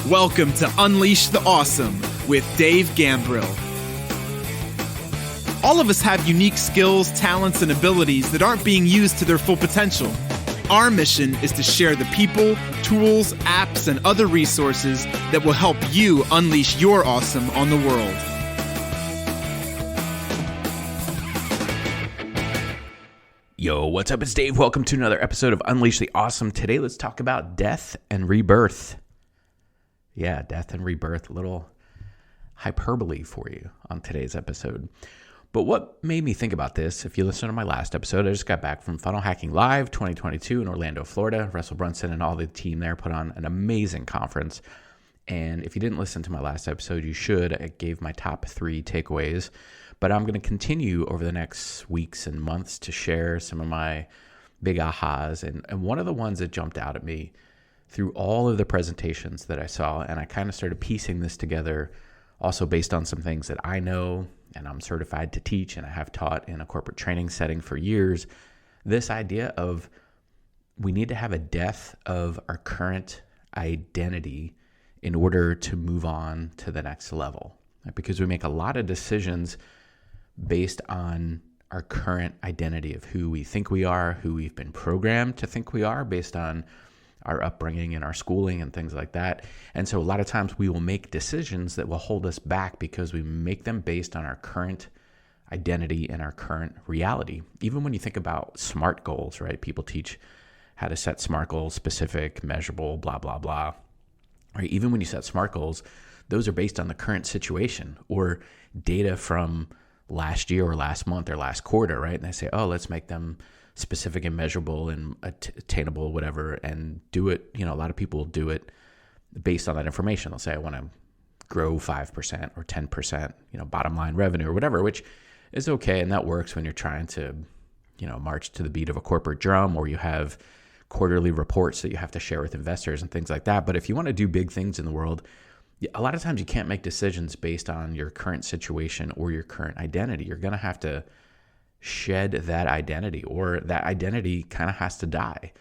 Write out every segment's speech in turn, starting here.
Welcome to Unleash the Awesome with Dave Gambrill. All of us have unique skills, talents, and abilities that aren't being used to their full potential. Our mission is to share the people, tools, apps, and other resources that will help you unleash your awesome on the world. Yo, what's up? It's Dave. Welcome to another episode of Unleash the Awesome. Today, let's talk about death and rebirth. Yeah, death and rebirth. A little hyperbole for you on today's episode. But what made me think about this, if you listen to my last episode, I just got back from Funnel Hacking Live 2022 in Orlando, Florida. Russell Brunson and all the team there put on an amazing conference. And if you didn't listen to my last episode, you should. I gave my top 3 takeaways. But I'm going to continue over the next weeks and months to share some of my big ahas. And one of the ones that jumped out at me through all of the presentations that I saw, and I kind of started piecing this together also based on some things that I know and I'm certified to teach and I have taught in a corporate training setting for years, this idea of we need to have a death of our current identity in order to move on to the next level. Right? Because we make a lot of decisions based on our current identity of who we think we are, who we've been programmed to think we are based on our upbringing and our schooling and things like that. And so a lot of times we will make decisions that will hold us back because we make them based on our current identity and our current reality. Even when you think about SMART goals, right? People teach how to set SMART goals, specific, measurable, blah, blah, blah. Right? Even when you set SMART goals, those are based on the current situation or data from last year or last month or last quarter, right? And they say, oh, let's make them specific and measurable and attainable, whatever, and do it. You know, a lot of people do it based on that information. They'll say, I want to grow 5% or 10%, bottom line revenue or whatever, which is okay. And that works when you're trying to, march to the beat of a corporate drum, or you have quarterly reports that you have to share with investors and things like that. But if you want to do big things in the world, a lot of times you can't make decisions based on your current situation or your current identity. You're going to have to shed that identity, or that identity kind of has to die.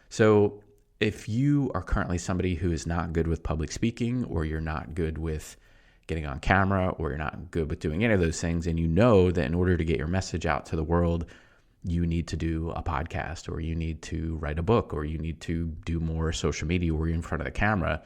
So if you are currently somebody who is not good with public speaking, or you're not good with getting on camera, or you're not good with doing any of those things, and you know that in order to get your message out to the world, you need to do a podcast, or you need to write a book, or you need to do more social media where you're in front of the camera,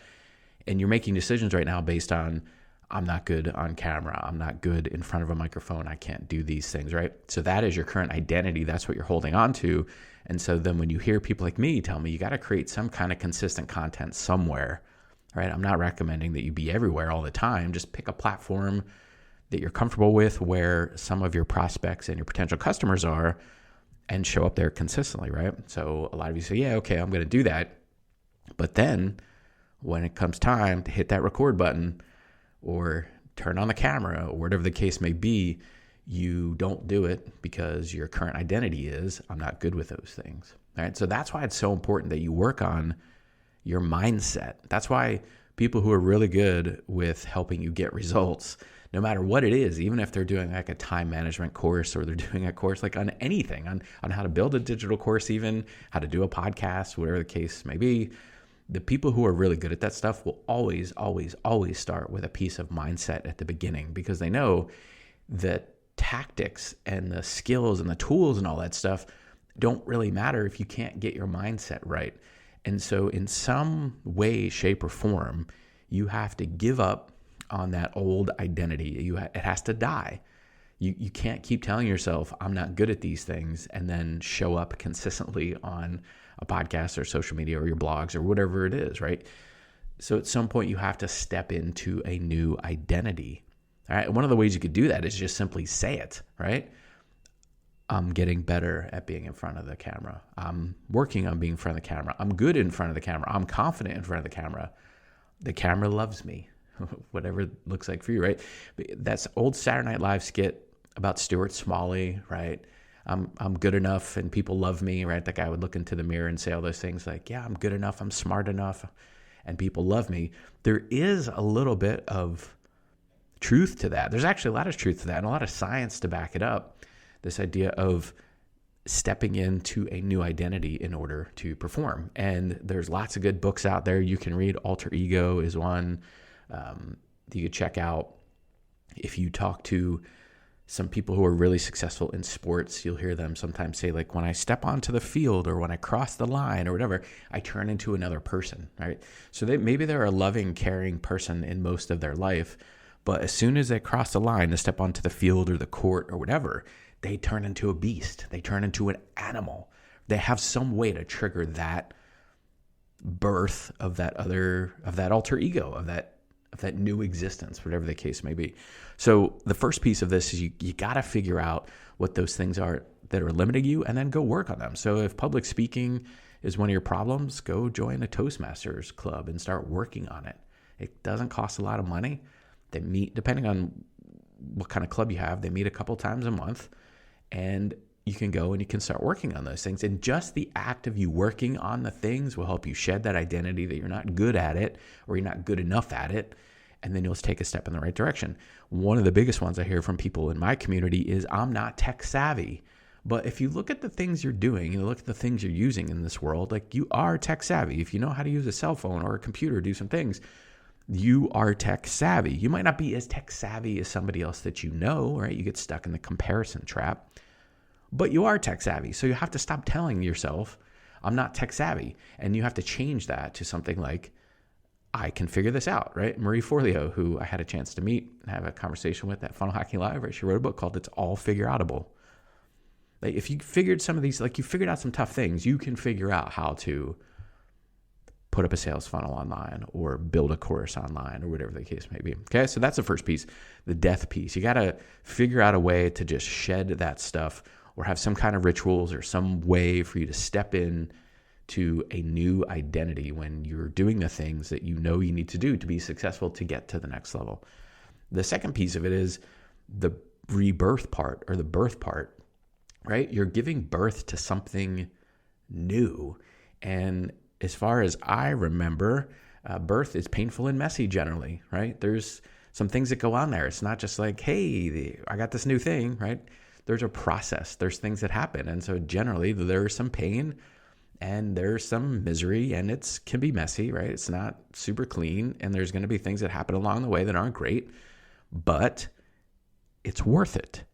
and you're making decisions right now based on, I'm not good on camera, I'm not good in front of a microphone, I can't do these things, right? So that is your current identity. That's what you're holding on to. And so then when you hear people like me tell me, you got to create some kind of consistent content somewhere, right? I'm not recommending that you be everywhere all the time. Just pick a platform that you're comfortable with, where some of your prospects and your potential customers are, and show up there consistently, right? So a lot of you say, yeah, okay, I'm going to do that. But then when it comes time to hit that record button or turn on the camera or whatever the case may be, you don't do it because your current identity is, I'm not good with those things. All right. So that's why it's so important that you work on your mindset. That's why people who are really good with helping you get results, no matter what it is, even if they're doing like a time management course, or they're doing a course like on anything, on how to build a digital course, even how to do a podcast, whatever the case may be, the people who are really good at that stuff will always, always, always start with a piece of mindset at the beginning, because they know that tactics and the skills and the tools and all that stuff don't really matter if you can't get your mindset right. And so in some way, shape, or form, you have to give up on that old identity. It has to die. You can't keep telling yourself, I'm not good at these things, and then show up consistently on a podcast or social media or your blogs or whatever it is, right? So at some point you have to step into a new identity. All right. And one of the ways you could do that is just simply say it, right? I'm getting better at being in front of the camera. I'm working on being in front of the camera. I'm good in front of the camera. I'm confident in front of the camera. The camera loves me, whatever it looks like for you, right? That's old Saturday Night Live skit about Stuart Smalley, right? I'm good enough and people love me, right? That guy would look into the mirror and say all those things like, yeah, I'm good enough, I'm smart enough, and people love me. There is a little bit of truth to that. There's actually a lot of truth to that and a lot of science to back it up. This idea of stepping into a new identity in order to perform. And there's lots of good books out there you can read. Alter Ego is one you could check out. If you talk to some people who are really successful in sports, you'll hear them sometimes say, like, when I step onto the field or when I cross the line or whatever, I turn into another person, right? So maybe they're a loving, caring person in most of their life, but as soon as they cross the line to step onto the field or the court or whatever, they turn into a beast. They turn into an animal. They have some way to trigger that birth of that alter ego, of that new existence, whatever the case may be. So the first piece of this is you got to figure out what those things are that are limiting you and then go work on them. So if public speaking is one of your problems, go join a Toastmasters club and start working on it. It doesn't cost a lot of money. They meet, depending on what kind of club you have, they meet a couple times a month, and you can go and you can start working on those things. And just the act of you working on the things will help you shed that identity that you're not good at it or you're not good enough at it. And then you'll take a step in the right direction. One of the biggest ones I hear from people in my community is, I'm not tech savvy. But if you look at the things you're doing, you look at the things you're using in this world, like, you are tech savvy. If you know how to use a cell phone or a computer, do some things, you are tech savvy. You might not be as tech savvy as somebody else that you know, right? You get stuck in the comparison trap. But you are tech savvy. So you have to stop telling yourself, I'm not tech savvy. And you have to change that to something like, I can figure this out, right? Marie Forleo, who I had a chance to meet and have a conversation with at Funnel Hacking Live, right? She wrote a book called It's All Figureoutable. Like, if you figured some of these, like, you figured out some tough things, you can figure out how to put up a sales funnel online or build a course online or whatever the case may be. Okay, so that's the first piece, the death piece. You got to figure out a way to just shed that stuff, or have some kind of rituals or some way for you to step in to a new identity when you're doing the things that you know you need to do to be successful to get to the next level. The second piece of it is the rebirth part, or the birth part, right? You're giving birth to something new. And as far as I remember, birth is painful and messy generally, right? There's some things that go on there. It's not just like, hey, I got this new thing, right? There's a process. There's things that happen. And so generally there's some pain and there's some misery, and it can be messy, right? It's not super clean, and there's going to be things that happen along the way that aren't great, but it's worth it,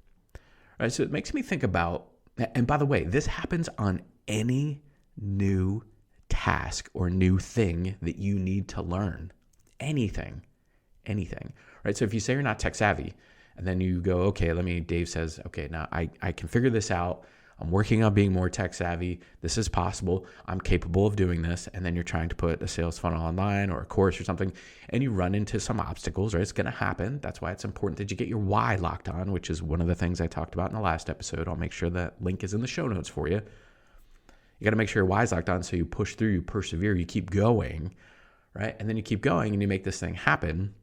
right? So it makes me think about, and by the way, this happens on any new task or new thing that you need to learn. Anything, right? So if you say you're not tech savvy, and then you go, okay, Dave says, okay, now I can figure this out. I'm working on being more tech savvy. This is possible. I'm capable of doing this. And then you're trying to put a sales funnel online or a course or something, and you run into some obstacles, right? It's going to happen. That's why it's important that you get your why locked on, which is one of the things I talked about in the last episode. I'll make sure that link is in the show notes for you. You got to make sure your why's locked on, so you push through, you persevere, you keep going, right? And then you keep going and you make this thing happen.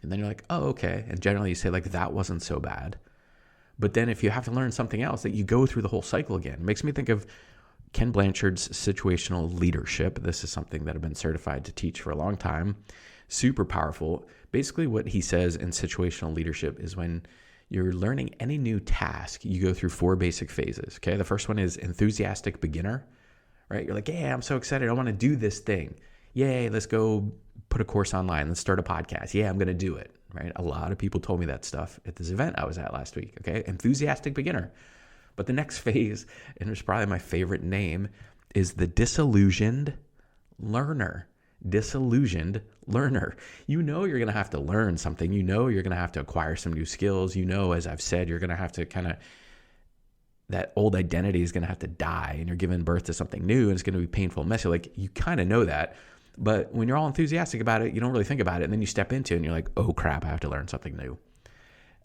And then you're like, oh, okay. And generally you say, like, that wasn't so bad. But then if you have to learn something else, that you go through the whole cycle again. It makes me think of Ken Blanchard's Situational Leadership. This is something that I've been certified to teach for a long time. Super powerful. Basically what he says in situational leadership is, when you're learning any new task, you go through 4 basic phases. Okay. The first one is enthusiastic beginner, right? You're like, yeah, I'm so excited. I want to do this thing. Yay, let's go put a course online. Let's start a podcast. Yeah, I'm going to do it, right? A lot of people told me that stuff at this event I was at last week, okay? Enthusiastic beginner. But the next phase, and it's probably my favorite name, is the disillusioned learner. Disillusioned learner. You know you're going to have to learn something. You know you're going to have to acquire some new skills. You know, as I've said, you're going to have to that old identity is going to have to die, and you're giving birth to something new, and it's going to be painful and messy. Like, you kind of know that. But when you're all enthusiastic about it, you don't really think about it. And then you step into it and you're like, oh crap, I have to learn something new.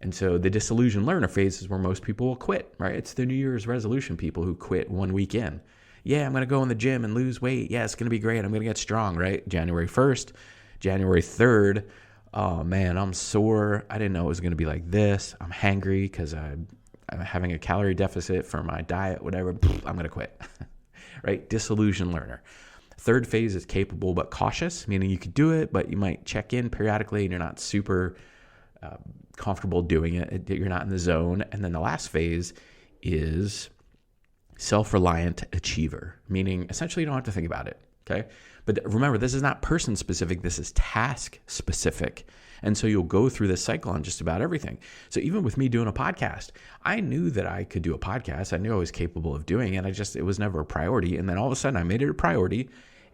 And so the disillusioned learner phase is where most people will quit, right? It's the New Year's resolution people who quit 1 week in. Yeah, I'm going to go in the gym and lose weight. Yeah, it's going to be great. I'm going to get strong, right? January 1st, January 3rd. Oh man, I'm sore. I didn't know it was going to be like this. I'm hangry because I'm having a calorie deficit for my diet, whatever. I'm going to quit, right? Disillusioned learner. Third phase is capable but cautious, meaning you could do it, but you might check in periodically and you're not super comfortable doing it. You're not in the zone. And then the last phase is Self-Reliant Achiever, meaning essentially you don't have to think about it, okay? But remember, this is not person-specific, this is task-specific. And so you'll go through this cycle on just about everything. So even with me doing a podcast, I knew that I could do a podcast. I knew I was capable of doing it. It was never a priority. And then all of a sudden I made it a priority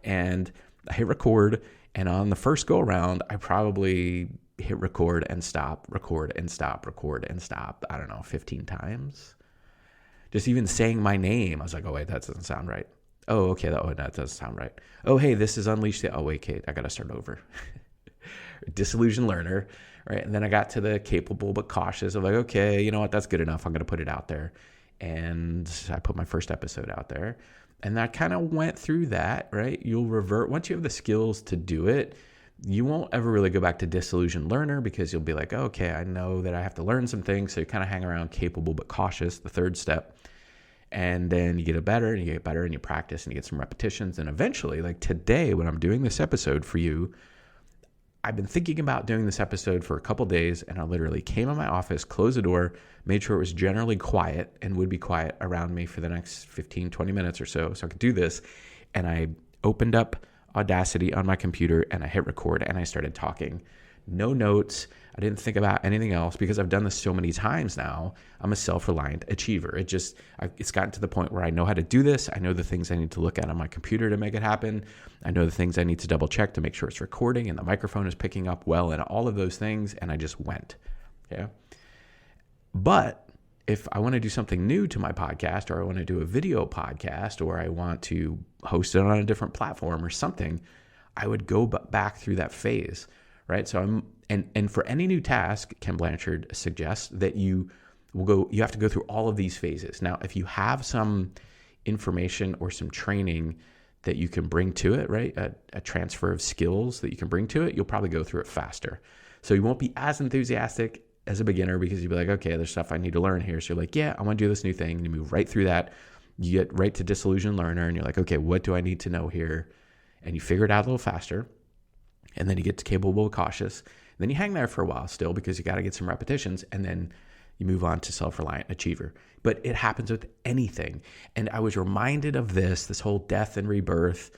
and I hit record. And on the first go around, I probably hit record and stop, record and stop, record and stop, I don't know, 15 times. Just even saying my name, I was like, oh, wait, that doesn't sound right. Oh, okay, that doesn't sound right. Oh, hey, this is Unleashed. Oh, wait, Kate, I got to start over. Disillusioned Learner, right? And then I got to the capable but cautious of like, okay, you know what? That's good enough. I'm going to put it out there. And I put my first episode out there. And I kind of went through that, right? You'll revert. Once you have the skills to do it, you won't ever really go back to Disillusioned Learner because you'll be like, oh, okay, I know that I have to learn some things. So you kind of hang around capable but cautious, the third step. And then you get it better and you get better and you practice and you get some repetitions. And eventually, like today, when I'm doing this episode for you, I've been thinking about doing this episode for a couple days, and I literally came in my office, closed the door, made sure it was generally quiet and would be quiet around me for the next 15, 20 minutes or so I could do this. And I opened up Audacity on my computer and I hit record and I started talking. No notes. I didn't think about anything else because I've done this so many times now. I'm a self-reliant achiever. It's gotten to the point where I know how to do this. I know the things I need to look at on my computer to make it happen. I know the things I need to double check to make sure it's recording and the microphone is picking up well and all of those things. And I just went. Okay. But if I want to do something new to my podcast, or I want to do a video podcast, or I want to host it on a different platform or something, I would go back through that phase. Right. So and for any new task, Ken Blanchard suggests that you have to go through all of these phases. Now, if you have some information or some training that you can bring to it, right? A transfer of skills that you can bring to it, you'll probably go through it faster. So you won't be as enthusiastic as a beginner because you'll be like, okay, there's stuff I need to learn here. So you're like, yeah, I want to do this new thing. And you move right through that. You get right to Disillusioned Learner and you're like, okay, what do I need to know here? And you figure it out a little faster. And then you get to capable, cautious. Then you hang there for a while still because you got to get some repetitions. And then you move on to self-reliant achiever. But it happens with anything. And I was reminded of this whole death and rebirth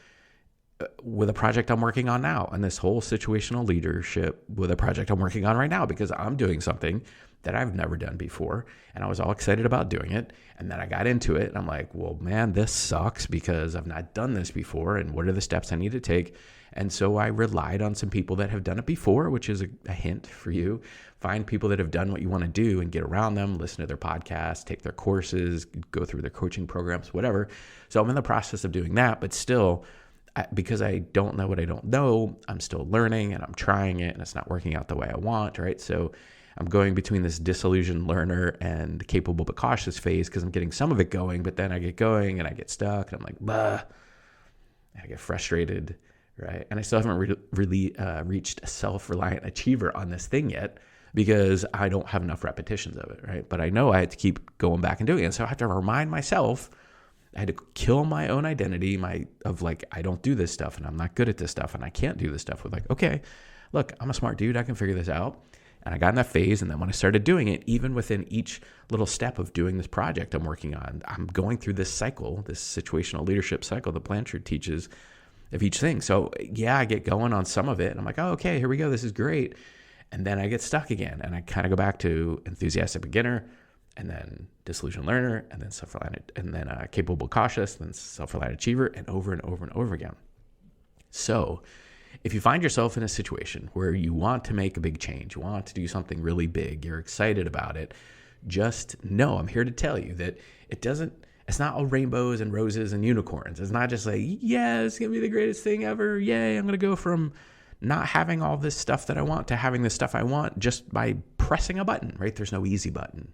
with a project I'm working on now, and this whole situational leadership with a project I'm working on right now, because I'm doing something that I've never done before. And I was all excited about doing it. And then I got into it and I'm like, well, man, this sucks because I've not done this before. And what are the steps I need to take? And so I relied on some people that have done it before, which is a hint for you. Find people that have done what you want to do and get around them, listen to their podcasts, take their courses, go through their coaching programs, whatever. So I'm in the process of doing that, but still, because I don't know what I don't know, I'm still learning and I'm trying it and it's not working out the way I want, right? So I'm going between this disillusioned learner and capable but cautious phase because I'm getting some of it going, but then I get going and I get stuck and I'm like, bah, and I get frustrated, right? And I still haven't really reached a self-reliant achiever on this thing yet because I don't have enough repetitions of it, right? But I know I had to keep going back and doing it. So I have to remind myself, I had to kill my own identity of like, I don't do this stuff and I'm not good at this stuff and I can't do this stuff with like, okay, look, I'm a smart dude. I can figure this out. And I got in that phase. And then when I started doing it, even within each little step of doing this project I'm working on, I'm going through this cycle, this situational leadership cycle that Blanchard teaches of each thing. So yeah, I get going on some of it and I'm like, oh, okay, here we go. This is great. And then I get stuck again. And I kind of go back to enthusiastic beginner and then disillusioned learner and then self-reliant and then capable cautious, then self-reliant achiever and over and over and over again. So if you find yourself in a situation where you want to make a big change, you want to do something really big, you're excited about it, just know, I'm here to tell you that it's not all rainbows and roses and unicorns. It's not just like, yeah, it's going to be the greatest thing ever. Yay, I'm going to go from not having all this stuff that I want to having this stuff I want just by pressing a button, right? There's no easy button.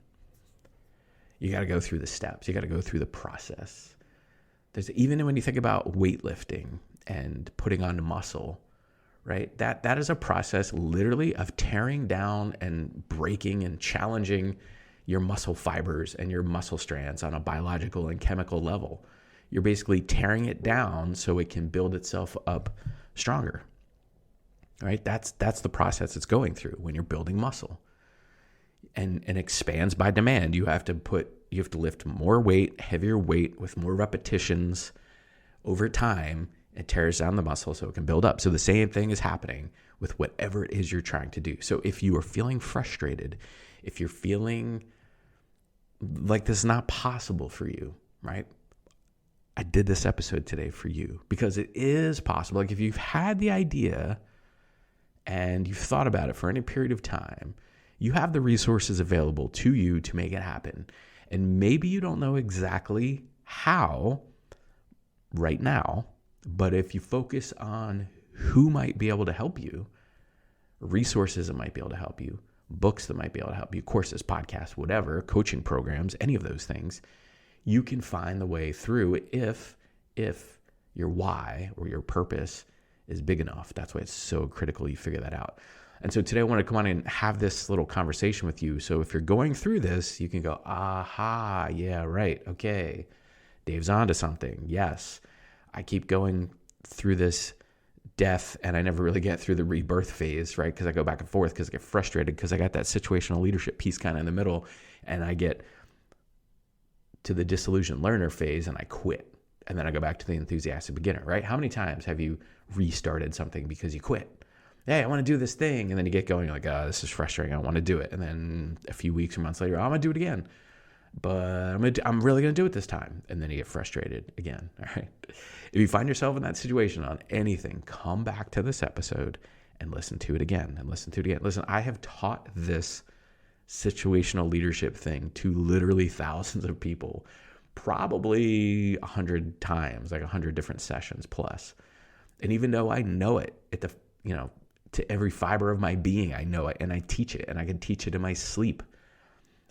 You got to go through the steps. You got to go through the process. Even when you think about weightlifting and putting on muscle, right? That is a process literally of tearing down and breaking and challenging your muscle fibers and your muscle strands on a biological and chemical level. You're basically tearing it down so it can build itself up stronger, right? That's the process it's going through when you're building muscle. And expands by demand. You have to put You have to lift more weight, heavier weight with more repetitions over time. It tears down the muscle so it can build up. So the same thing is happening with whatever it is you're trying to do. So if you are feeling frustrated, if you're feeling like this is not possible for you, right? I did this episode today for you because it is possible. Like if you've had the idea and you've thought about it for any period of time, you have the resources available to you to make it happen. And maybe you don't know exactly how right now, but if you focus on who might be able to help you, resources that might be able to help you, books that might be able to help you, courses, podcasts, whatever, coaching programs, any of those things, you can find the way through if your why or your purpose is big enough. That's why it's so critical you figure that out. And so today I want to come on and have this little conversation with you. So if you're going through this, you can go, aha, yeah, right. Okay. Dave's onto something. Yes. I keep going through this death and I never really get through the rebirth phase, right? Because I go back and forth because I get frustrated because I got that situational leadership piece kind of in the middle and I get to the disillusioned learner phase and I quit. And then I go back to the enthusiastic beginner, right? How many times have you restarted something because you quit? Hey, I want to do this thing. And then you get going, you're like, oh, this is frustrating. I don't want to do it. And then a few weeks or months later, I'm going to do it again. But I'm really going to do it this time. And then you get frustrated again. All right. If you find yourself in that situation on anything, come back to this episode and listen to it again and listen to it again. Listen, I have taught this situational leadership thing to literally thousands of people, probably 100 times, like 100 different sessions plus. And even though I know it to every fiber of my being, I know it and I teach it and I can teach it in my sleep.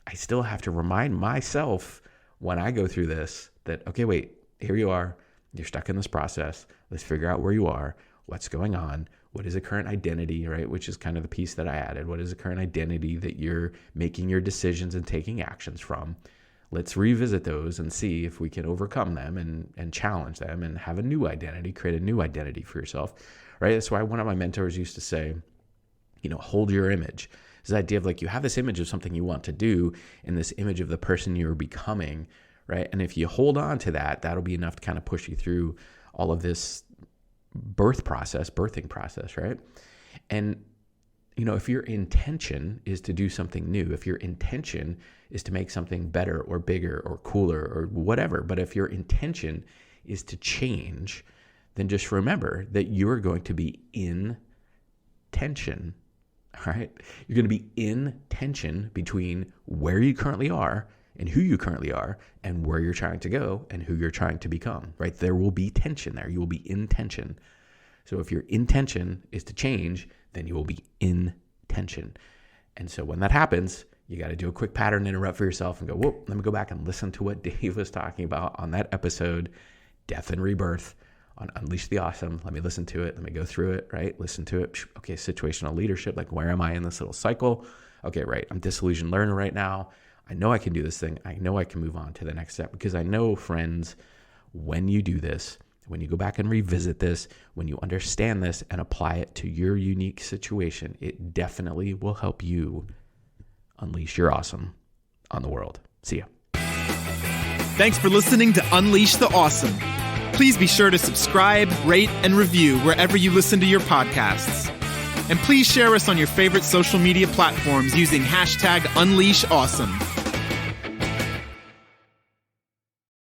I still have to remind myself when I go through this that, okay, wait, here you are. You're stuck in this process. Let's figure out where you are, what's going on, what is the current identity, right? Which is kind of the piece that I added. What is the current identity that you're making your decisions and taking actions from? Let's revisit those and see if we can overcome them and challenge them and have a new identity, create a new identity for yourself, right? That's why one of my mentors used to say, hold your image. This idea of like you have this image of something you want to do and this image of the person you're becoming, right? And if you hold on to that, that'll be enough to kind of push you through all of this birthing process, right? And, if your intention is to do something new, if your intention is to make something better or bigger or cooler or whatever, but if your intention is to change, then just remember that you're going to be in tension, all right? You're going to be in tension between where you currently are and who you currently are and where you're trying to go and who you're trying to become, right? There will be tension there. You will be in tension. So if your intention is to change, then you will be in tension. And so when that happens, you got to do a quick pattern interrupt for yourself and go, whoa, let me go back and listen to what Dave was talking about on that episode, Death and Rebirth on Unleash the Awesome. Let me listen to it. Let me go through it, right? Listen to it. Okay, situational leadership. Like, where am I in this little cycle? Okay, right. I'm disillusioned learner right now. I know I can do this thing. I know I can move on to the next step because I know, friends, when you do this, when you go back and revisit this, when you understand this and apply it to your unique situation, it definitely will help you unleash your awesome on the world. See ya. Thanks for listening to Unleash the Awesome. Please be sure to subscribe, rate, and review wherever you listen to your podcasts. And please share us on your favorite social media platforms using #UnleashAwesome.